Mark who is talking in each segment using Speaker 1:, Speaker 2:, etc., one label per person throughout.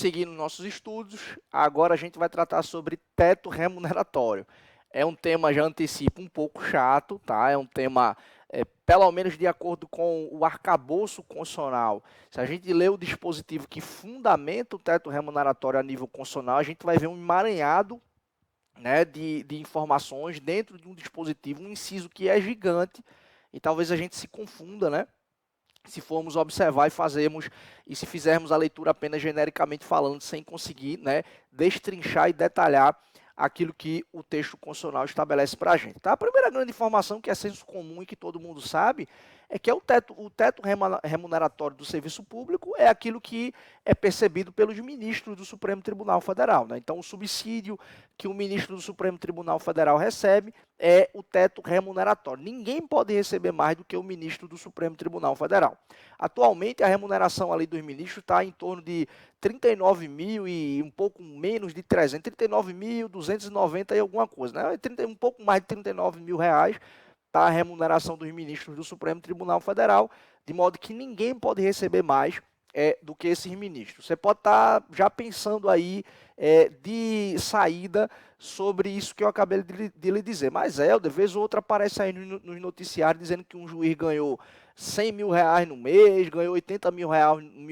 Speaker 1: seguir nos nossos estudos, agora a gente vai tratar sobre teto remuneratório. É um tema, já antecipo, um pouco chato, tá? É um tema, pelo menos de acordo com o arcabouço constitucional. Se a gente lê o dispositivo que fundamenta o teto remuneratório a nível constitucional, a gente vai ver um emaranhado, né, de informações dentro de um dispositivo, um inciso que é gigante, e talvez a gente se confunda, né? Se formos observar e se fizermos a leitura apenas genericamente falando, sem conseguir, né, destrinchar e detalhar aquilo que o texto constitucional estabelece para a gente. Tá? A primeira grande informação, que é senso comum e que todo mundo sabe, é que o teto remuneratório do serviço público é aquilo que é percebido pelos ministros do Supremo Tribunal Federal. Né? Então, o subsídio que o ministro do Supremo Tribunal Federal recebe é o teto remuneratório. Ninguém pode receber mais do que o ministro do Supremo Tribunal Federal. Atualmente, a remuneração ali dos ministros está em torno de 39 mil e um pouco menos de 300, 39.290 e alguma coisa, né? Um pouco mais de 39 mil reais está a remuneração dos ministros do Supremo Tribunal Federal, de modo que ninguém pode receber mais do que esses ministros. Você pode estar já pensando aí de saída sobre isso que eu acabei de lhe dizer. Mas de vez ou outra aparece aí nos noticiários dizendo que um juiz ganhou 100 mil reais no mês, ganhou 80 mil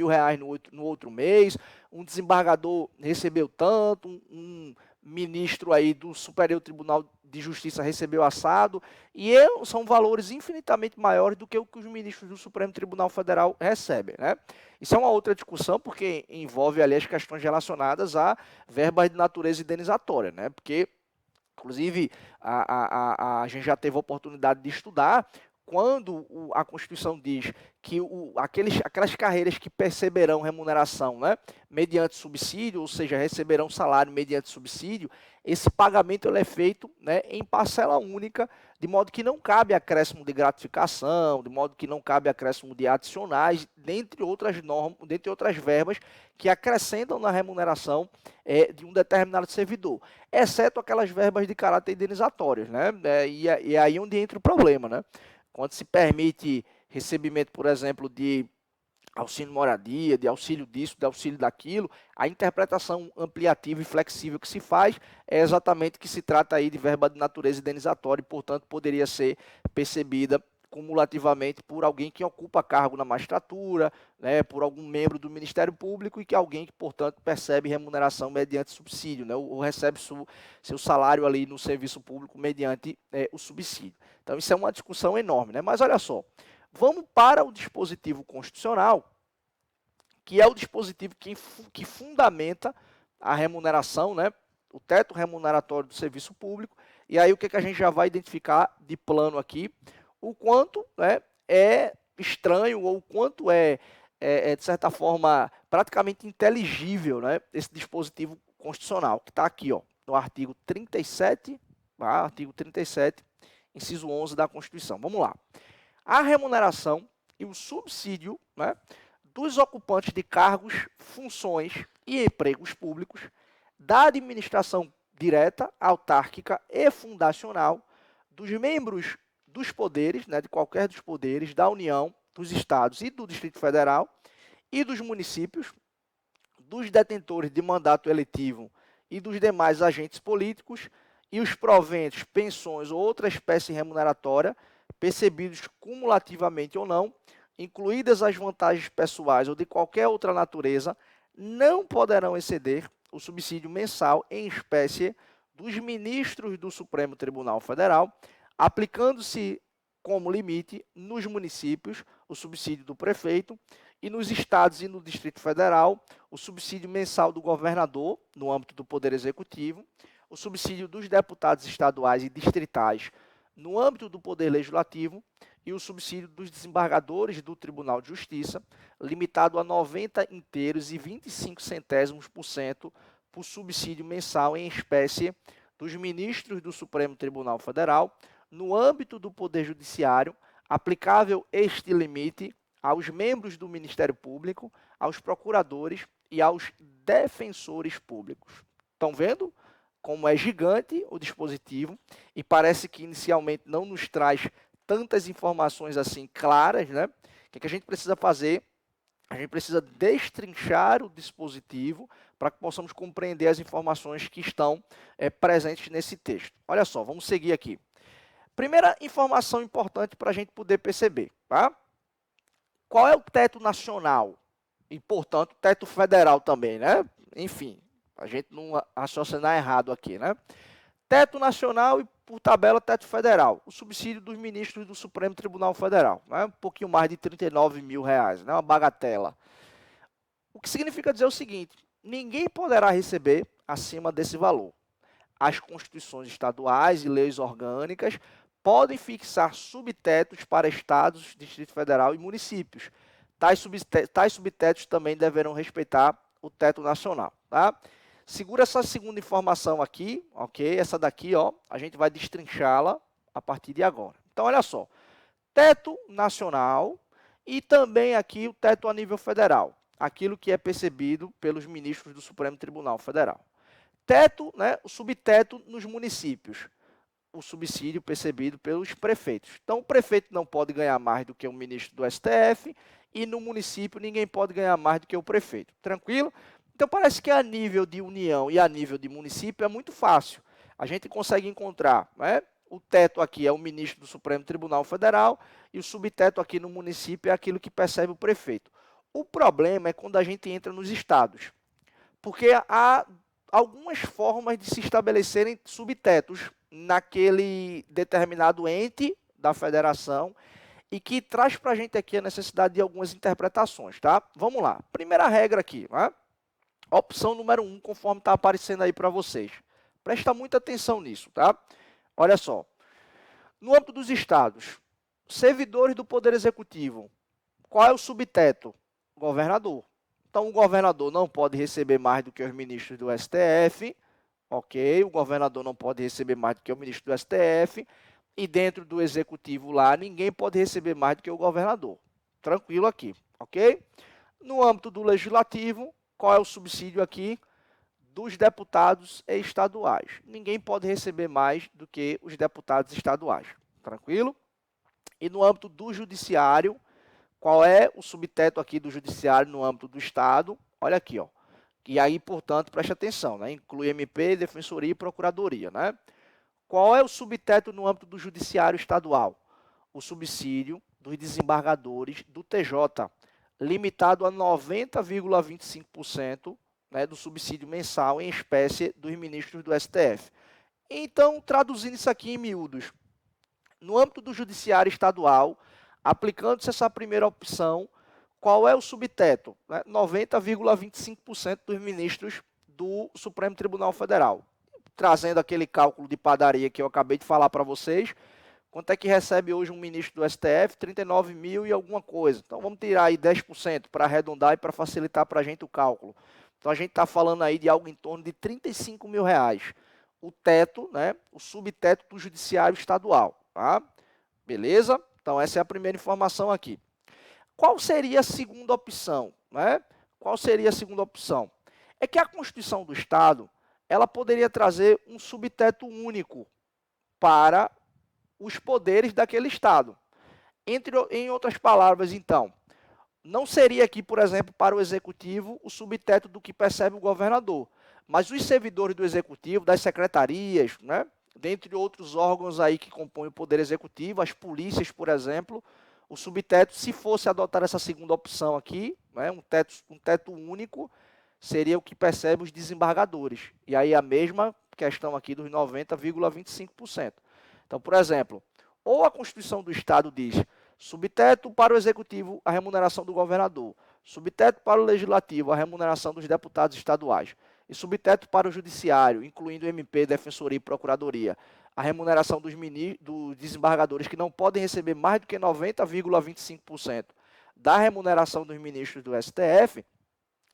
Speaker 1: reais no outro mês, um desembargador recebeu tanto, um ministro aí do Superior Tribunal de Justiça recebeu assado, e são valores infinitamente maiores do que o que os ministros do Supremo Tribunal Federal recebem, né? Isso é uma outra discussão, porque envolve ali as questões relacionadas a verbas de natureza indenizatória, né? Porque, inclusive, a gente já teve a oportunidade de estudar quando a Constituição diz que aquelas carreiras que perceberão remuneração, né, mediante subsídio, ou seja, receberão salário mediante subsídio, esse pagamento ele é feito, né, em parcela única, de modo que não cabe acréscimo de gratificação, de modo que não cabe acréscimo de adicionais, dentre outras normas, dentre outras verbas que acrescentam na remuneração de um determinado servidor, exceto aquelas verbas de caráter indenizatório, né, e é aí onde entra o problema, né? Quando se permite recebimento, por exemplo, de auxílio moradia, de auxílio disso, de auxílio daquilo, a interpretação ampliativa e flexível que se faz é exatamente que se trata aí de verba de natureza indenizatória e, portanto, poderia ser percebida cumulativamente por alguém que ocupa cargo na magistratura, né, por algum membro do Ministério Público e que alguém que, portanto, percebe remuneração mediante subsídio, né, ou recebe seu salário ali no serviço público mediante o subsídio. Então, isso é uma discussão enorme, né? Mas olha só, vamos para o dispositivo constitucional, que é o dispositivo que fundamenta a remuneração, né, o teto remuneratório do serviço público, e aí o que a gente já vai identificar de plano aqui, o quanto, né, é estranho ou o quanto de certa forma, praticamente inteligível, né, esse dispositivo constitucional, que está aqui, ó, no artigo 37, artigo 37, inciso 11 da Constituição. Vamos lá. A remuneração e o subsídio, né, dos ocupantes de cargos, funções e empregos públicos da administração direta, autárquica e fundacional, dos membros dos poderes, né, de qualquer dos poderes da União, dos Estados e do Distrito Federal e dos municípios, dos detentores de mandato eletivo e dos demais agentes políticos e os proventos, pensões ou outra espécie remuneratória percebidos cumulativamente ou não, incluídas as vantagens pessoais ou de qualquer outra natureza, não poderão exceder o subsídio mensal em espécie dos ministros do Supremo Tribunal Federal, aplicando-se como limite nos municípios o subsídio do prefeito e nos estados e no Distrito Federal o subsídio mensal do governador, no âmbito do Poder Executivo, o subsídio dos deputados estaduais e distritais no âmbito do Poder Legislativo e o subsídio dos desembargadores do Tribunal de Justiça, limitado a 90 inteiros e 25 centésimos por cento por subsídio mensal em espécie dos ministros do Supremo Tribunal Federal, no âmbito do Poder Judiciário, aplicável este limite aos membros do Ministério Público, aos procuradores e aos defensores públicos. Estão vendo como é gigante o dispositivo e parece que inicialmente não nos traz tantas informações assim claras, né? O que a gente precisa fazer? A gente precisa destrinchar o dispositivo para que possamos compreender as informações que estão presentes nesse texto. Olha só, vamos seguir aqui. Primeira informação importante para a gente poder perceber, tá? Qual é o teto nacional? E, portanto, teto federal também, né? Enfim, a gente não raciocinar errado aqui, né? Teto nacional e, por tabela, teto federal. O subsídio dos ministros do Supremo Tribunal Federal, né? Um pouquinho mais de R$ 39 mil, né? Uma bagatela. O que significa dizer o seguinte, ninguém poderá receber acima desse valor. As constituições estaduais e leis orgânicas podem fixar subtetos para estados, Distrito Federal e municípios. Tais subtetos também deverão respeitar o teto nacional, tá? Segura essa segunda informação aqui, ok? Essa daqui, ó, a gente vai destrinchá-la a partir de agora. Então, olha só, teto nacional e também aqui o teto a nível federal, aquilo que é percebido pelos ministros do Supremo Tribunal Federal. Teto, né, o subteto nos municípios, o subsídio percebido pelos prefeitos. Então, o prefeito não pode ganhar mais do que o ministro do STF e no município ninguém pode ganhar mais do que o prefeito. Tranquilo? Então, parece que a nível de União e a nível de município é muito fácil. A gente consegue encontrar, né? O teto aqui é o ministro do Supremo Tribunal Federal e o subteto aqui no município é aquilo que percebe o prefeito. O problema é quando a gente entra nos estados, porque há algumas formas de se estabelecerem subtetos naquele determinado ente da federação e que traz para a gente aqui a necessidade de algumas interpretações, tá? Vamos lá. Primeira regra aqui, né? Opção número 1, conforme está aparecendo aí para vocês. Presta muita atenção nisso, tá? Olha só. No âmbito dos estados, servidores do Poder Executivo, qual é o subteto? Governador. Então, o governador não pode receber mais do que os ministros do STF, ok? O governador não pode receber mais do que o ministro do STF, e dentro do executivo lá, ninguém pode receber mais do que o governador. Tranquilo aqui, ok? No âmbito do legislativo, qual é o subsídio aqui? Dos deputados estaduais. Ninguém pode receber mais do que os deputados estaduais. Tranquilo? E no âmbito do judiciário, qual é o subteto aqui do judiciário no âmbito do Estado? Olha aqui, ó. E aí, portanto, preste atenção, né? Inclui MP, Defensoria e Procuradoria, né? Qual é o subteto no âmbito do judiciário estadual? O subsídio dos desembargadores do TJ, limitado a 90,25%, né, do subsídio mensal em espécie dos ministros do STF. Então, traduzindo isso aqui em miúdos, no âmbito do judiciário estadual, aplicando-se essa primeira opção, qual é o subteto? 90,25% dos ministros do Supremo Tribunal Federal. Trazendo aquele cálculo de padaria que eu acabei de falar para vocês, quanto é que recebe hoje um ministro do STF? 39 mil e alguma coisa. Então, vamos tirar aí 10% para arredondar e para facilitar para a gente o cálculo. Então, a gente está falando aí de algo em torno de 35 mil reais. O teto, né, o subteto do judiciário estadual. Tá? Beleza? Então, essa é a primeira informação aqui. Qual seria a segunda opção? Né? Qual seria a segunda opção? É que a Constituição do Estado, ela poderia trazer um subteto único para os poderes daquele Estado. Em outras palavras, então, não seria aqui, por exemplo, para o Executivo, o subteto do que percebe o governador, mas os servidores do Executivo, das secretarias, né, dentre outros órgãos aí que compõem o Poder Executivo, as polícias, por exemplo, o subteto, se fosse adotar essa segunda opção aqui, né, um teto único, seria o que percebe os desembargadores. E aí a mesma questão aqui dos 90,25%. Então, por exemplo, ou a Constituição do Estado diz subteto para o Executivo, a remuneração do governador, subteto para o Legislativo, a remuneração dos deputados estaduais, e subteto para o Judiciário, incluindo MP, Defensoria e Procuradoria, a remuneração dos desembargadores que não podem receber mais do que 90,25% da remuneração dos ministros do STF.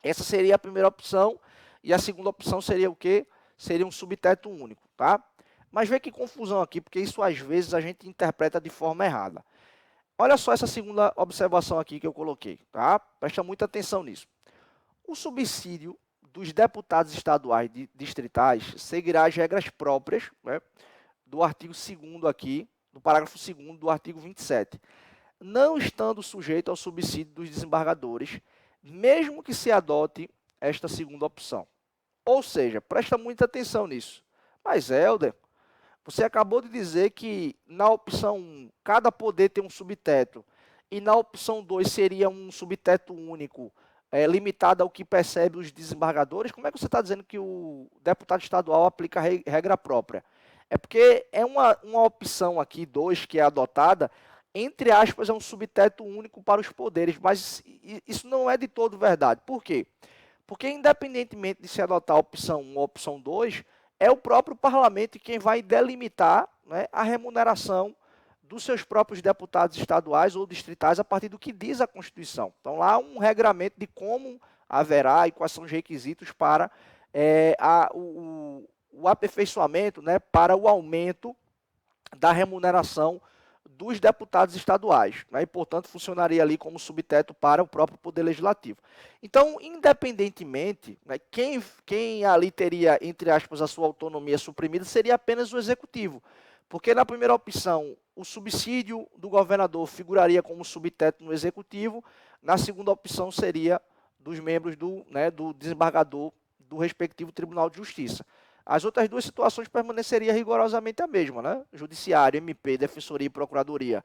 Speaker 1: Essa seria a primeira opção, e a segunda opção seria o quê? Seria um subteto único, tá? Mas vê que confusão aqui, porque isso às vezes a gente interpreta de forma errada. Olha só essa segunda observação aqui que eu coloquei, tá? Presta muita atenção nisso. O subsídio dos deputados estaduais distritais seguirá as regras próprias, né, do artigo 2º aqui, do parágrafo 2º do artigo 27, não estando sujeito ao subsídio dos desembargadores, mesmo que se adote esta segunda opção. Ou seja, presta muita atenção nisso. Mas, Helder, você acabou de dizer que na opção 1, cada poder tem um subteto, e na opção 2 seria um subteto único, limitado ao que percebe os desembargadores. Como é que você está dizendo que o deputado estadual aplica a regra própria? É porque é uma opção aqui, 2, que é adotada, entre aspas, é um subteto único para os poderes, mas isso não é de todo verdade. Por quê? Porque, independentemente de se adotar a opção 1 ou a opção 2, é o próprio parlamento quem vai delimitar, né, a remuneração dos seus próprios deputados estaduais ou distritais a partir do que diz a Constituição. Então, lá há um regramento de como haverá e quais são os requisitos para o aperfeiçoamento, né, para o aumento da remuneração dos deputados estaduais, né, e, portanto, funcionaria ali como subteto para o próprio Poder Legislativo. Então, independentemente, né, quem ali teria, entre aspas, a sua autonomia suprimida seria apenas o Executivo, porque na primeira opção, o subsídio do governador figuraria como subteto no Executivo, na segunda opção seria dos membros do desembargador do respectivo Tribunal de Justiça. As outras duas situações permaneceria rigorosamente a mesma, né? Judiciário, MP, Defensoria e Procuradoria,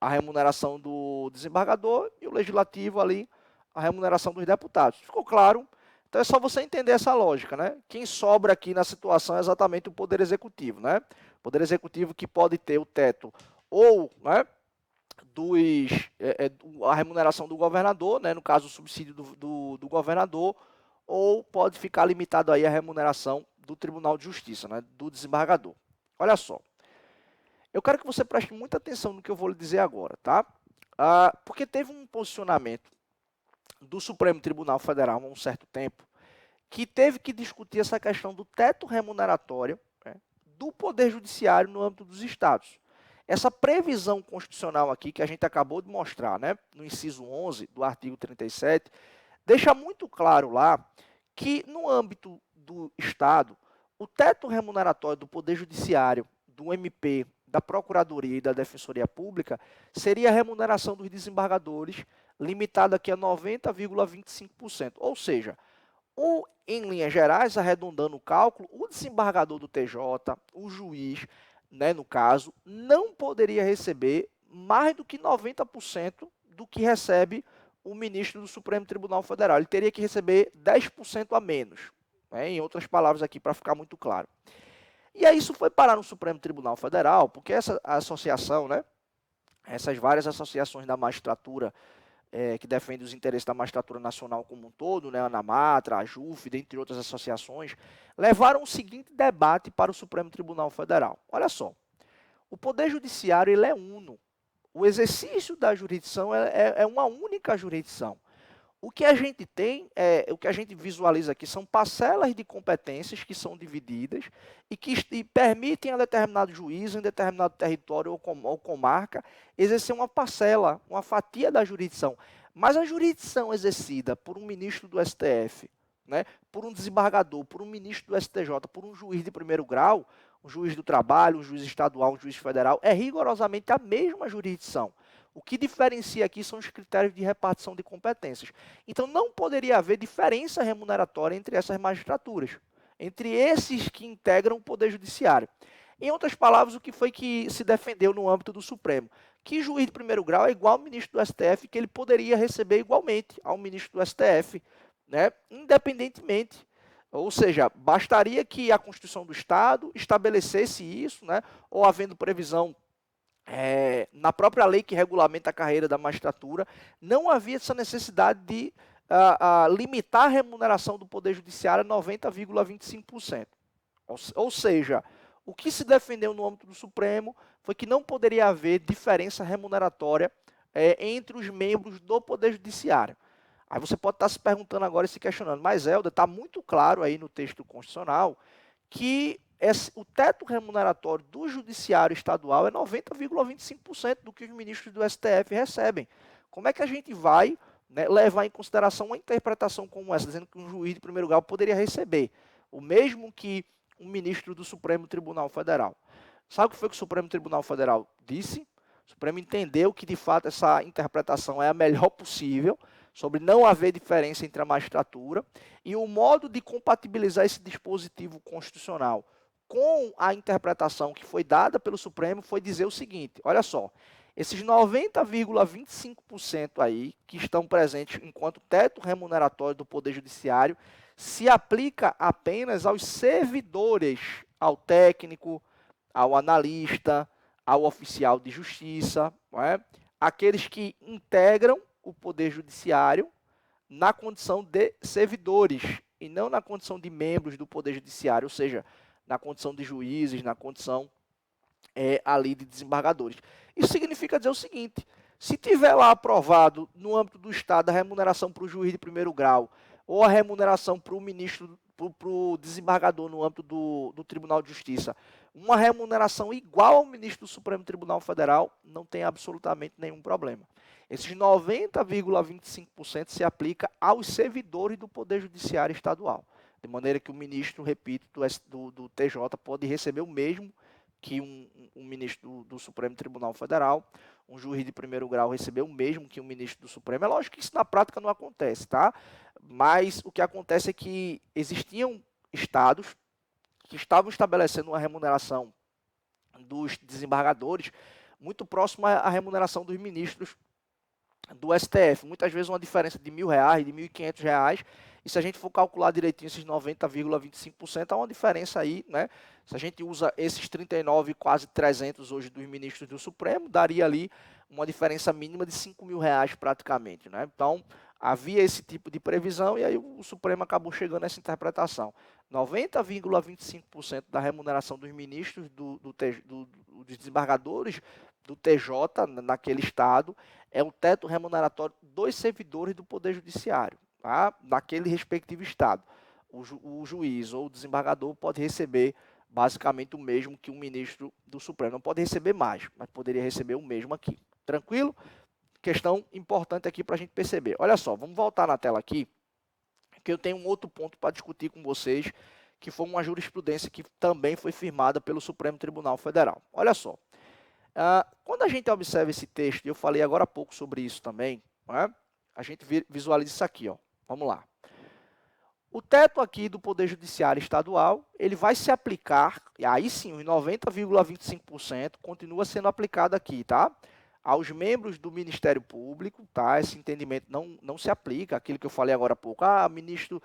Speaker 1: a remuneração do desembargador, e o Legislativo ali, a remuneração dos deputados. Ficou claro? Então é só você entender essa lógica, né? Quem sobra aqui na situação é exatamente o Poder Executivo, né? O Poder Executivo que pode ter o teto ou, né, a remuneração do governador, né, no caso o subsídio do governador, ou pode ficar limitado aí a remuneração do Tribunal de Justiça, né, do desembargador. Olha só, eu quero que você preste muita atenção no que eu vou lhe dizer agora, tá? Porque teve um posicionamento do Supremo Tribunal Federal há um certo tempo que teve que discutir essa questão do teto remuneratório, né, do Poder Judiciário no âmbito dos estados. Essa previsão constitucional aqui, que a gente acabou de mostrar, né, no inciso 11 do artigo 37, deixa muito claro lá que no âmbito do Estado, o teto remuneratório do Poder Judiciário, do MP, da Procuradoria e da Defensoria Pública seria a remuneração dos desembargadores, limitada aqui a 90,25%. Ou seja, em linhas gerais, arredondando o cálculo, o desembargador do TJ, o juiz, né, no caso, não poderia receber mais do que 90% do que recebe o ministro do Supremo Tribunal Federal. Ele teria que receber 10% a menos, né, em outras palavras aqui, para ficar muito claro. E aí isso foi parar no Supremo Tribunal Federal, porque essa associação, né, essas várias associações da magistratura que defendem os interesses da magistratura nacional como um todo, né, a ANAMATRA, a JUF, dentre outras associações, levaram o seguinte debate para o Supremo Tribunal Federal. Olha só, o Poder Judiciário ele é uno. O exercício da jurisdição é uma única jurisdição. O que a gente tem, o que a gente visualiza aqui são parcelas de competências que são divididas e que permitem a determinado juiz em determinado território ou comarca exercer uma parcela, uma fatia da jurisdição. Mas a jurisdição exercida por um ministro do STF, né, por um desembargador, por um ministro do STJ, por um juiz de primeiro grau, um juiz do trabalho, um juiz estadual, um juiz federal, é rigorosamente a mesma jurisdição. O que diferencia aqui são os critérios de repartição de competências. Então, não poderia haver diferença remuneratória entre essas magistraturas, entre esses que integram o Poder Judiciário. Em outras palavras, o que foi que se defendeu no âmbito do Supremo? Que juiz de primeiro grau é igual ao ministro do STF, que ele poderia receber igualmente ao ministro do STF, né, independentemente. Ou seja, bastaria que a Constituição do Estado estabelecesse isso, né, ou havendo previsão na própria lei que regulamenta a carreira da magistratura, não havia essa necessidade de limitar a remuneração do Poder Judiciário a 90,25%. Ou seja, o que se defendeu no âmbito do Supremo foi que não poderia haver diferença remuneratória entre os membros do Poder Judiciário. Aí você pode estar se perguntando agora e se questionando, mas Helder, está muito claro aí no texto constitucional que o teto remuneratório do judiciário estadual é 90,25% do que os ministros do STF recebem. Como é que a gente vai, né, levar em consideração uma interpretação como essa, dizendo que um juiz de primeiro grau poderia receber o mesmo que um ministro do Supremo Tribunal Federal? Sabe o que foi que o Supremo Tribunal Federal disse? O Supremo entendeu que, de fato, essa interpretação é a melhor possível, sobre não haver diferença entre a magistratura, e o modo de compatibilizar esse dispositivo constitucional com a interpretação que foi dada pelo Supremo foi dizer o seguinte, olha só, esses 90,25% aí que estão presentes enquanto teto remuneratório do Poder Judiciário se aplica apenas aos servidores, ao técnico, ao analista, ao oficial de justiça, não é? Aqueles que integram o Poder Judiciário na condição de servidores e não na condição de membros do Poder Judiciário, ou seja, na condição de juízes, na condição ali de desembargadores. Isso significa dizer o seguinte, se tiver lá aprovado no âmbito do Estado a remuneração para o juiz de primeiro grau ou a remuneração para o ministro, para o desembargador no âmbito do Tribunal de Justiça, uma remuneração igual ao ministro do Supremo Tribunal Federal, não tem absolutamente nenhum problema. Esses 90,25% se aplica aos servidores do Poder Judiciário Estadual. De maneira que o ministro, repito, do TJ pode receber o mesmo que um ministro do Supremo Tribunal Federal, um juiz de primeiro grau receber o mesmo que um ministro do Supremo. É lógico que isso na prática não acontece, tá? Mas o que acontece é que existiam estados que estavam estabelecendo uma remuneração dos desembargadores muito próxima à remuneração dos ministros do STF. Muitas vezes uma diferença de R$1.000, de R$1.500, e se a gente for calcular direitinho esses 90,25%, há uma diferença aí, né? Se a gente usa esses 39, quase 300 hoje dos ministros do Supremo, daria ali uma diferença mínima de R$5.000 praticamente, né? Então, havia esse tipo de previsão e aí o Supremo acabou chegando a essa interpretação. 90,25% da remuneração dos ministros, dos desembargadores do TJ naquele estado, é o teto remuneratório dos servidores do Poder Judiciário, tá? Naquele respectivo estado. O juiz ou o desembargador pode receber basicamente o mesmo que um ministro do Supremo. Não pode receber mais, mas poderia receber o mesmo aqui. Tranquilo? Questão importante aqui para a gente perceber. Olha só, vamos voltar na tela aqui, que eu tenho um outro ponto para discutir com vocês, que foi uma jurisprudência que também foi firmada pelo Supremo Tribunal Federal. Olha só. Quando a gente observa esse texto, e eu falei agora há pouco sobre isso também, né, a gente visualiza isso aqui, ó. Vamos lá. O teto aqui do Poder Judiciário Estadual, ele vai se aplicar, e aí sim, os 90,25% continua sendo aplicado aqui, tá? Aos membros do Ministério Público, tá? Esse entendimento não se aplica, aquilo que eu falei agora há pouco. Ministro,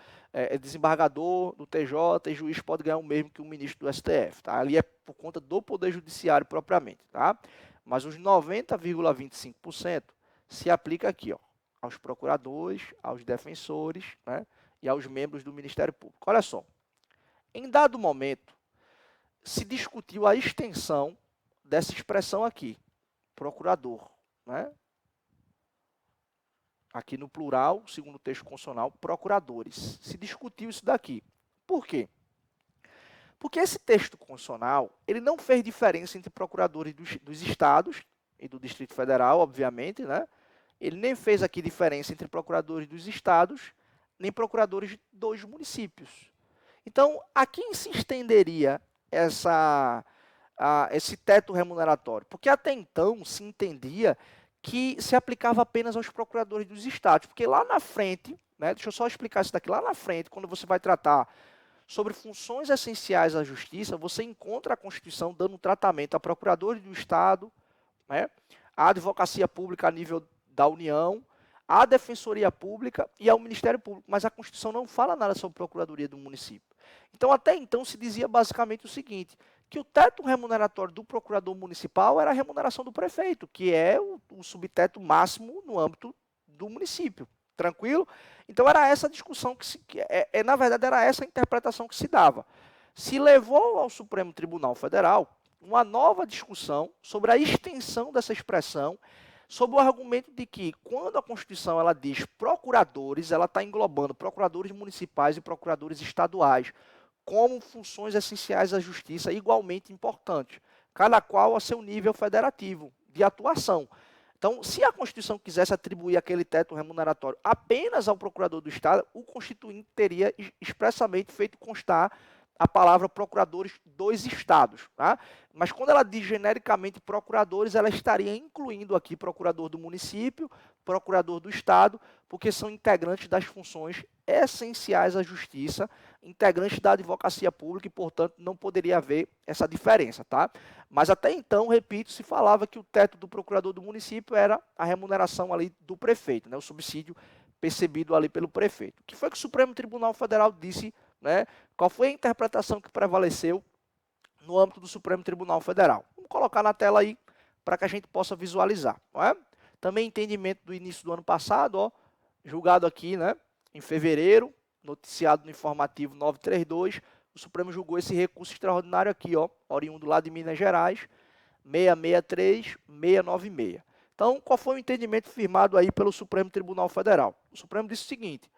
Speaker 1: desembargador do TJ e juiz pode ganhar o mesmo que o ministro do STF, tá? Ali é por conta do Poder Judiciário propriamente, tá? Mas os 90,25% se aplica aqui, ó, aos procuradores, aos defensores, né? E aos membros do Ministério Público. Olha só, em dado momento, se discutiu a extensão dessa expressão aqui, procurador, né? Aqui no plural, segundo o texto constitucional, procuradores. Se discutiu isso daqui. Por quê? Porque esse texto constitucional, ele não fez diferença entre procuradores dos estados e do Distrito Federal, obviamente, né? Ele nem fez aqui diferença entre procuradores dos estados nem procuradores dos municípios. Então, a quem se estenderia esse teto remuneratório? Porque até então se entendia que se aplicava apenas aos procuradores dos estados, porque lá na frente, né, deixa eu só explicar isso daqui, lá na frente, quando você vai tratar sobre funções essenciais à justiça, você encontra a Constituição dando tratamento a procuradores do estado, né, a advocacia pública a nível da União, à Defensoria Pública e ao Ministério Público, mas a Constituição não fala nada sobre Procuradoria do município. Então, até então, se dizia basicamente o seguinte, que o teto remuneratório do procurador municipal era a remuneração do prefeito, que é o subteto máximo no âmbito do município. Tranquilo? Então, era essa discussão, na verdade, era essa a interpretação que se dava. Se levou ao Supremo Tribunal Federal uma nova discussão sobre a extensão dessa expressão, sob o argumento de que, quando a Constituição ela diz procuradores, ela está englobando procuradores municipais e procuradores estaduais, como funções essenciais à justiça igualmente importantes, cada qual a seu nível federativo de atuação. Então, se a Constituição quisesse atribuir aquele teto remuneratório apenas ao procurador do Estado, o Constituinte teria expressamente feito constar a palavra procuradores dos estados, tá? Mas quando ela diz genericamente procuradores, ela estaria incluindo aqui procurador do município, procurador do estado, porque são integrantes das funções essenciais à justiça, integrantes da advocacia pública e, portanto, não poderia haver essa diferença, tá? Mas até então, repito, se falava que o teto do procurador do município era a remuneração ali do prefeito, né? O subsídio percebido ali pelo prefeito. O que foi que o Supremo Tribunal Federal disse, né? Qual foi a interpretação que prevaleceu no âmbito do Supremo Tribunal Federal? Vamos colocar na tela aí para que a gente possa visualizar, não é? Também entendimento do início do ano passado, ó, julgado aqui, né, em fevereiro, noticiado no informativo 932, o Supremo julgou esse recurso extraordinário aqui, ó, oriundo lá de Minas Gerais, 663-696. Então, qual foi o entendimento firmado aí pelo Supremo Tribunal Federal? O Supremo disse o seguinte: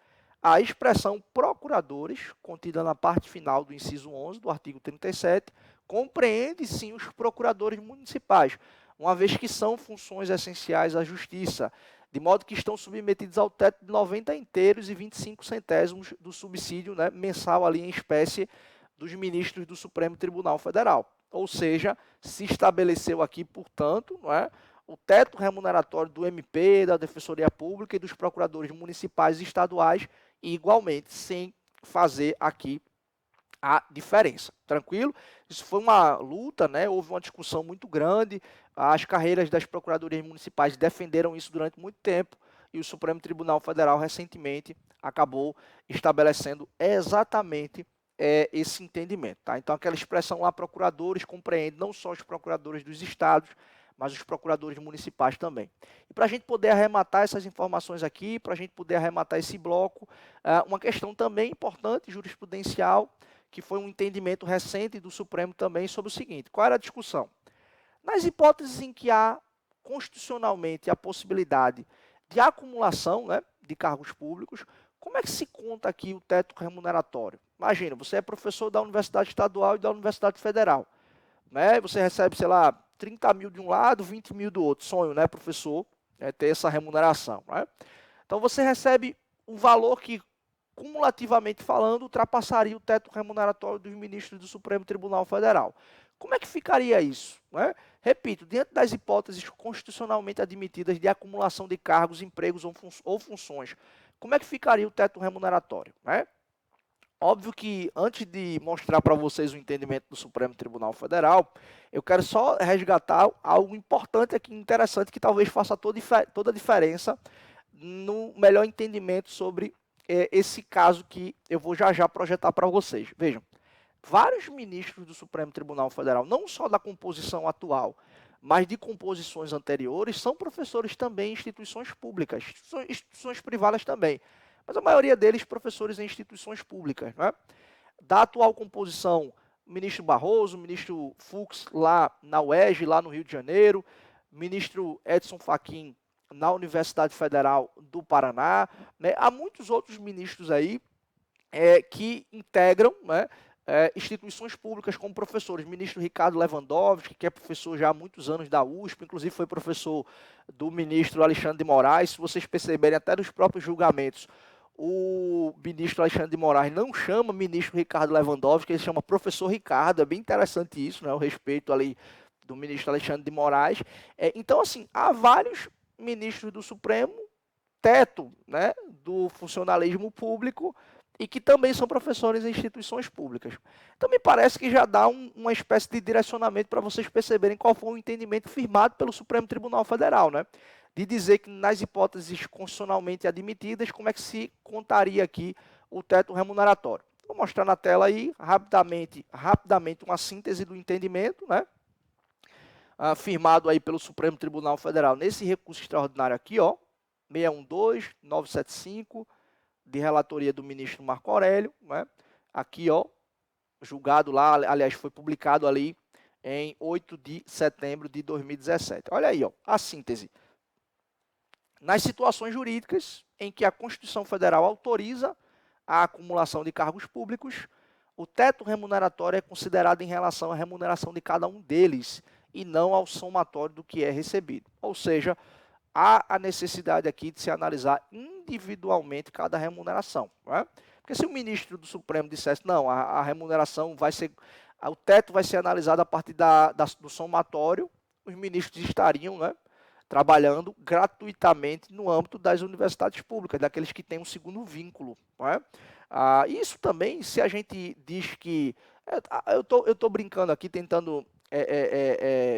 Speaker 1: a expressão procuradores, contida na parte final do inciso 11 do artigo 37, compreende sim os procuradores municipais, uma vez que são funções essenciais à justiça, de modo que estão submetidos ao teto de 90 inteiros e 25 centésimos do subsídio, né, mensal ali em espécie dos ministros do Supremo Tribunal Federal. Ou seja, se estabeleceu aqui, portanto, não é, o teto remuneratório do MP, da Defensoria Pública e dos procuradores municipais e estaduais, igualmente, sem fazer aqui a diferença. Tranquilo? Isso foi uma luta, né? Houve uma discussão muito grande, as carreiras das procuradorias municipais defenderam isso durante muito tempo e o Supremo Tribunal Federal recentemente acabou estabelecendo exatamente esse entendimento. Tá? Então, aquela expressão lá, procuradores, compreende não só os procuradores dos estados, mas os procuradores municipais também. E para a gente poder arrematar essas informações aqui, para a gente poder arrematar esse bloco, uma questão também importante, jurisprudencial, que foi um entendimento recente do Supremo também sobre o seguinte: qual era a discussão? Nas hipóteses em que há constitucionalmente a possibilidade de acumulação, né, de cargos públicos, como é que se conta aqui o teto remuneratório? Imagina, você é professor da Universidade Estadual e da Universidade Federal, né? Você recebe, sei lá, 30 mil de um lado, 20 mil do outro. Sonho, né, professor, é ter essa remuneração, né? Então você recebe um valor que, cumulativamente falando, ultrapassaria o teto remuneratório dos ministros do Supremo Tribunal Federal. Como é que ficaria isso? Né? Repito, diante das hipóteses constitucionalmente admitidas de acumulação de cargos, empregos ou funções, como é que ficaria o teto remuneratório? Né? Óbvio que, antes de mostrar para vocês o entendimento do Supremo Tribunal Federal, eu quero só resgatar algo importante aqui, interessante, que talvez faça toda a diferença no melhor entendimento sobre esse caso que eu vou já projetar para vocês. Vejam, vários ministros do Supremo Tribunal Federal, não só da composição atual, mas de composições anteriores, são professores também em instituições públicas, instituições privadas também. Mas a maioria deles professores em instituições públicas. Né? Da atual composição, o ministro Barroso, o ministro Fux lá na UERJ, lá no Rio de Janeiro, o ministro Edson Fachin na Universidade Federal do Paraná. Né? Há muitos outros ministros aí que integram, né, instituições públicas como professores. O ministro Ricardo Lewandowski, que é professor já há muitos anos da USP, inclusive foi professor do ministro Alexandre de Moraes. Se vocês perceberem, até dos próprios julgamentos, o ministro Alexandre de Moraes não chama ministro Ricardo Lewandowski, ele chama professor Ricardo. É bem interessante isso, né, o respeito ali do ministro Alexandre de Moraes. Então, assim, há vários ministros do Supremo, teto, né, do funcionalismo público, e que também são professores em instituições públicas. Então, me parece que já dá uma espécie de direcionamento para vocês perceberem qual foi o entendimento firmado pelo Supremo Tribunal Federal, né? De dizer que nas hipóteses constitucionalmente admitidas, como é que se contaria aqui o teto remuneratório. Vou mostrar na tela aí, rapidamente uma síntese do entendimento, né? Firmado aí pelo Supremo Tribunal Federal nesse recurso extraordinário aqui, ó, 612-975, de relatoria do ministro Marco Aurélio, né? Aqui, ó, julgado lá, aliás, foi publicado ali em 8 de setembro de 2017. Olha aí, ó, a síntese. Nas situações jurídicas em que a Constituição Federal autoriza a acumulação de cargos públicos, o teto remuneratório é considerado em relação à remuneração de cada um deles e não ao somatório do que é recebido. Ou seja, há a necessidade aqui de se analisar individualmente cada remuneração. Né? Porque se o ministro do Supremo dissesse, não, a remuneração vai ser, o teto vai ser analisado a partir do somatório, os ministros estariam, né, trabalhando gratuitamente no âmbito das universidades públicas, daqueles que têm um segundo vínculo. Não é? Isso também, se a gente diz que... Eu tô brincando aqui, tentando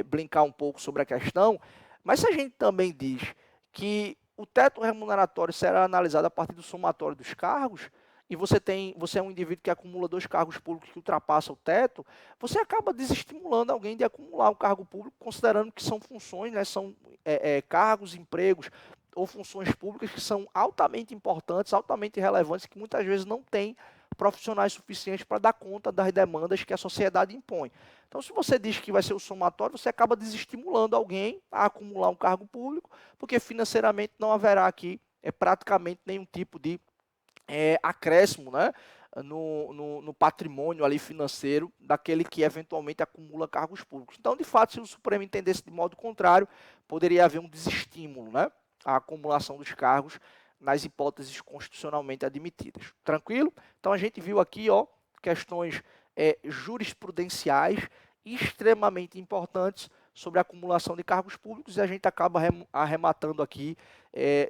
Speaker 1: brincar um pouco sobre a questão, mas se a gente também diz que o teto remuneratório será analisado a partir do somatório dos cargos, e você é um indivíduo que acumula 2 cargos públicos que ultrapassam o teto, você acaba desestimulando alguém de acumular um cargo público, considerando que são funções, né, são cargos, empregos ou funções públicas que são altamente importantes, altamente relevantes, que muitas vezes não têm profissionais suficientes para dar conta das demandas que a sociedade impõe. Então, se você diz que vai ser o somatório, você acaba desestimulando alguém a acumular um cargo público, porque financeiramente não haverá aqui praticamente nenhum tipo de acréscimo, né, no patrimônio ali financeiro daquele que eventualmente acumula cargos públicos. Então, de fato, se o Supremo entendesse de modo contrário, poderia haver um desestímulo, né, à acumulação dos cargos nas hipóteses constitucionalmente admitidas. Tranquilo? Então, a gente viu aqui, ó, questões jurisprudenciais extremamente importantes sobre a acumulação de cargos públicos e a gente acaba arrematando aqui,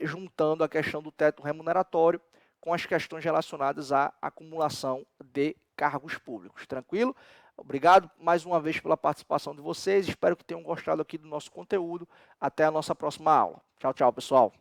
Speaker 1: juntando a questão do teto remuneratório com as questões relacionadas à acumulação de cargos públicos. Tranquilo? Obrigado mais uma vez pela participação de vocês. Espero que tenham gostado aqui do nosso conteúdo. Até a nossa próxima aula. Tchau, tchau, pessoal.